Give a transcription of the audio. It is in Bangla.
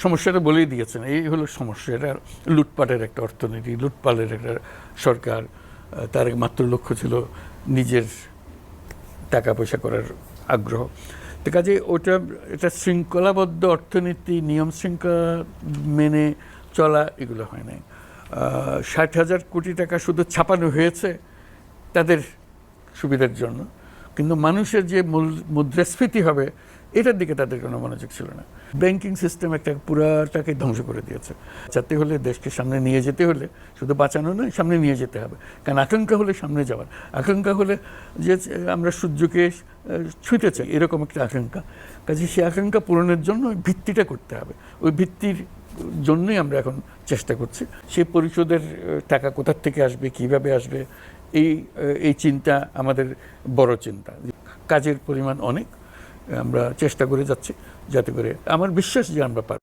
সমস্যাটা বলেই দিয়েছেন, এই হলো সমস্যা। এটা লুটপাটের একটা অর্থনীতি, লুটপাটের একটা সরকার। তার মাত্র লক্ষ্য ছিল নিজের টাকা পয়সা করার আগ্রহ। তো কাজে এটা শৃঙ্খলাবদ্ধ অর্থনীতি, নিয়ম শৃঙ্খলা মেনে চলা, এগুলো হয় নাই। ৬০,০০০ কোটি টাকা শুধু ছাপানো হয়েছে তাদের সুবিধার জন্য, কিন্তু মানুষের যে মুদ্রাস্ফীতি হবে এটার দিকে তাদের কোনো মনোযোগ ছিল না। ব্যাংকিং সিস্টেম একটা পুরাটাকে ধ্বংস করে দিয়েছে। যাতে হলে দেশকে সামনে নিয়ে যেতে হলে শুধু বাঁচানো নয়, সামনে নিয়ে যেতে হবে। কারণ আকাঙ্ক্ষা হলে সামনে যাওয়ার, আকাঙ্ক্ষা হলে যে আমরা সূর্যকে ছুঁতে চাই, এরকম একটা আকাঙ্ক্ষা। কাজে সেই আকাঙ্ক্ষা পূরণের জন্য ওই ভিত্তিটা করতে হবে। ওই ভিত্তির জন্যই আমরা এখন চেষ্টা করছি। সেই পরিশোধের টাকা কোথার থেকে আসবে, কিভাবে আসবে, এই চিন্তা আমাদের বড় চিন্তা। কাজের পরিমাণ অনেক, আমরা চেষ্টা করে যাচ্ছি যাতে করে, আমার বিশ্বাস যে আমরা পারব।